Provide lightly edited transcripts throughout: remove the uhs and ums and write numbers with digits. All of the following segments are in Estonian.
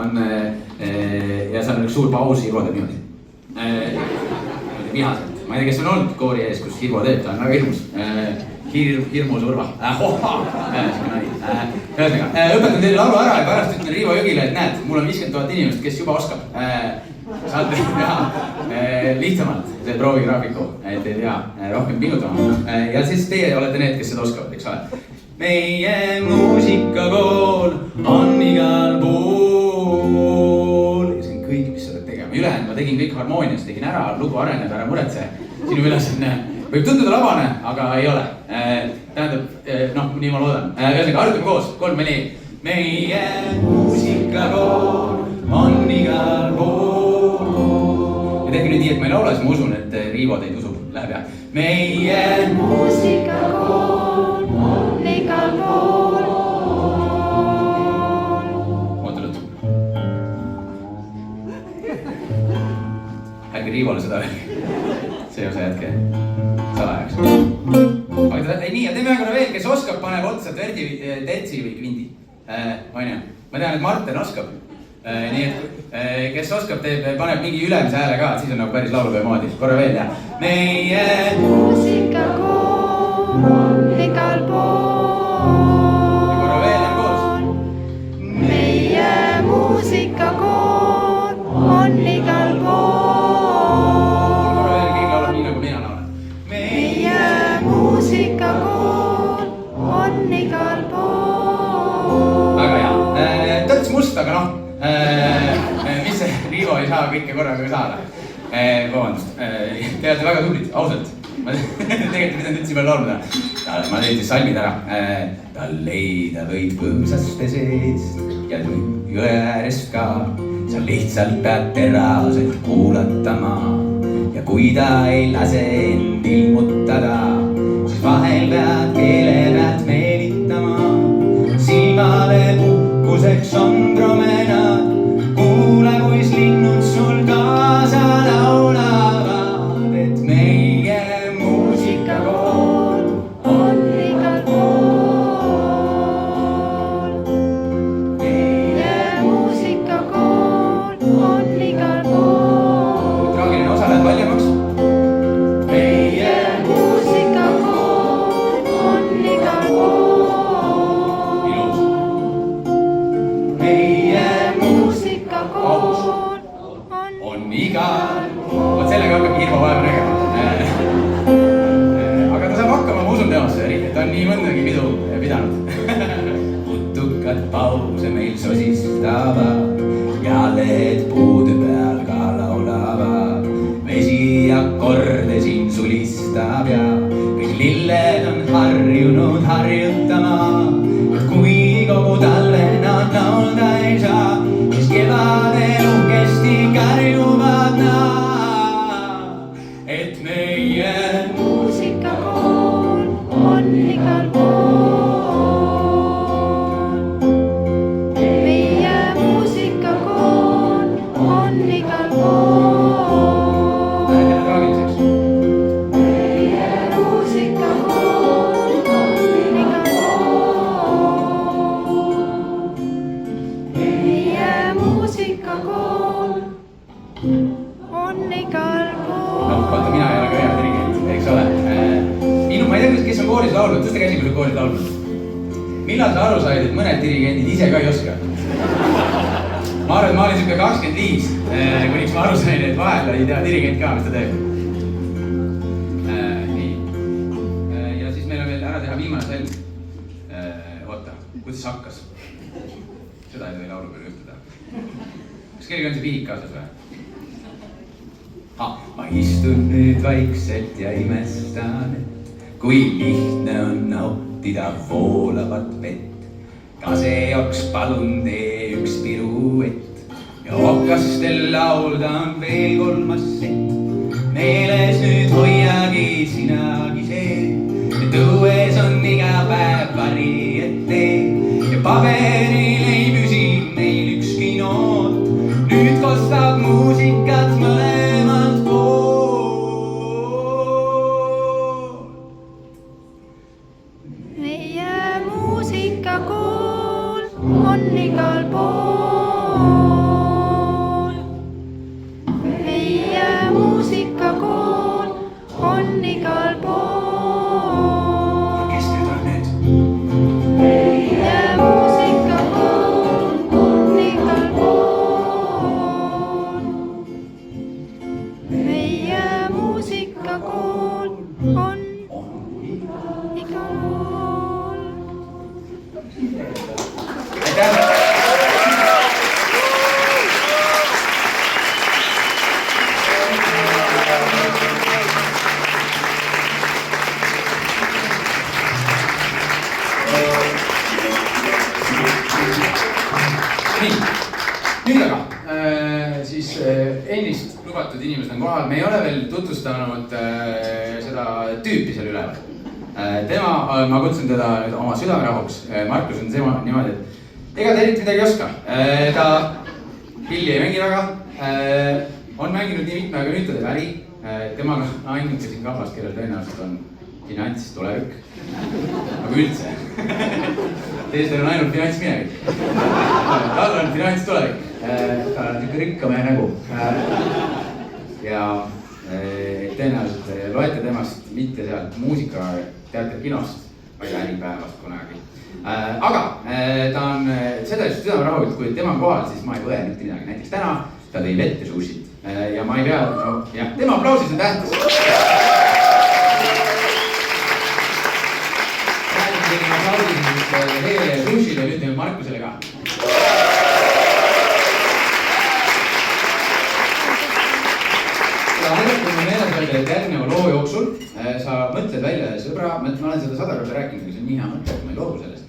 on ja seal on üks suur paus, Hirvo teeb niimoodi. Vihaselt, ma ei tea, kes on olnud koori ees, kus Hirvo teeb, ta on väga hirmus. Hirmus Urva. Ühesõnaga, õpetan teile laulu ära ja pärast ütlen Riivo Jõgile, et näed, mul on 50 000 inimest, kes juba oskab. Saate teha lihtsamalt see proovigraafiku, et ei tea rohkem pingutama. Ja siis teie olete need, kes seda oskavad, eks ole. Meie muusikakool on igal pool. Ja see on kõik, mis sa pead tegema. Ülejäänud ma tegin kõik harmoonias, tegin ära, lugu areneb, ära muretse. Sinu ülesanne võib tunduda labane, aga ei ole. Tähendab, nii ma loodan. Ühesõnaga, harjutame koos, 3, 4. Meie muusikakool on igal pool. Ja tehke nüüd nii, et ma ei laula, siis ma usun, et Riivo teid usub. Läheb jah. Meie muusikakool on igal pool. Ootelud. Ärge Riivole seda veel. See osa jätke salajaks. Aga nii, ja teeme ühekordne veel, kes oskab, paneb otsa tetsi või kvindi. On ju? Ma tean, et Marten oskab. Nii et kes oskab, paneb mingi ülemise hääle ka, siis on nagu päris laulupeo moodi. Korra veel, jah. Meie muusikakool on igal pool. Ja korra veel on koos. Meie muusikakool on igal pool. Korra veel, keegi laulab nii nagu mina laulan. Meie muusikakool on igal pool. Väga hea. Tõts must, aga noh. Mis see Riivo ei saa kõike korraga saada. Vabandust, te olete väga tublid, ausalt. Ma tegelikult pidanud üldse veel laulma täna. Ma tegin siis salmid ära. Ta leida võid põõsaste seest ja jõe äärest ka. Sa lihtsalt pead teraselt kuulatama. Ja kui ta ei lase end ilmutada, siis vahel pead keele pealt meelitama. Silmale puhkuseks on promenaad, kuule, kuis linnud sul kaasa laulavad, et meie muusikakool on igal pool. Meie muusikakool on igal pool. Traagiline osa läheb valjemaks. Meie muusikakool on igal pool. Ilus. Meie muusikakool on igal pool. Vot sellega hakkab Hirvo vaeva nägema. Aga ta saab hakkama, ma usun temasse, ta on nii mõndagi pidu pidanud. Putukad pause meil sosistavad ja lehed puude peal ka laulavad. Vesi akorde siin sulistab ja kõik lilled on harjunud harjutama. Kui kogu talve nad laulda ei saa, siis kevadel uhkesti karjuvad nad, et meie muusikakool on igal pool. Meie muusikakool on igal pool. Meie muusikakool on igal pool. Meie muusikakool on igal pool. No, vaata, mina ei ole ka hea dirigent, eks ole. Ma ei tea, kes on kooris laulnud, tõsta käsi, kui sa kooris laulnud. Millal sa aru said, et mõned dirigendid ise ka ei oska? Ma arvan, et ma olin siuke 25, kuniks ma aru sain, et vahel ei tea dirigent ka, mis ta teeb. Nii. Ja siis meil on veel ära teha viimane salm. Oota, kuidas hakkas? Seda ei tohi laulu peale juhtuda. Kas kellegi on see pihik kaasas või? Ma istun nüüd vaikselt ja imestan, et kui lihtne on nautida voolavat vett. Kasejoks palun tee üks piruett ja okastel laulda on veel 3. sett. Meeles nüüd hoiagi sinagi see, et õues on iga päev variete ja paberil ei püsi meil ükski noot. Nüüd kostab muusikat mõlemalt poolt. Meie muusikakool on igal pool. nüüd aga, siis ennist lubatud inimesed on kohal, me ei ole veel tutvustanud seda tüüpi seal üleval. Tema, ma kutsun teda nüüd oma südamerahuks, Markus on tema niimoodi, et ega ta eriti midagi ei oska. Ta pilli ei mängi väga, on mänginud nii mitme, aga nüüd ta teeb äri. Temaga ainuke siin kablast, kellel tõenäoliselt on finants tulevik, aga üldse. Teistel on ainult finantsminevik. Tal on finants tulevik. Ta on niisugune rikka mehe nägu. Ja tõenäoliselt loete temast mitte sealt muusikateaterkinost, vaid äripäevast kunagi. Aga ta on seda just südamerahu, et kui tema on kohal, siis ma ei põe mitte midagi. Näiteks täna ta tõi vette sushit ja ma ei pea, no jah, tema aplausis on tähtis. Räägin aplausis Leele ja sushile, nüüd teeme Markusele ka. Ja aidake me meeles öelda, et järgneva loo jooksul sa mõtled välja sõbra, ma olen seda 100 korda rääkinud, aga see on nii hea mõte, et ma ei loobu sellest.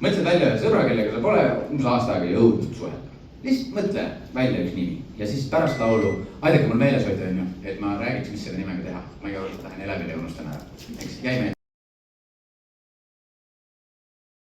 Mõtled välja sõbra, kellega sa pole umbes aasta aega jõudnud suhelda. Lihtsalt mõtle välja üks nimi ja siis pärast laulu aidake mul meeles hoida, et ma räägiks, mis selle nimega teha. Ma iga kord lähen elevile ja unustan ära. Eks jäime.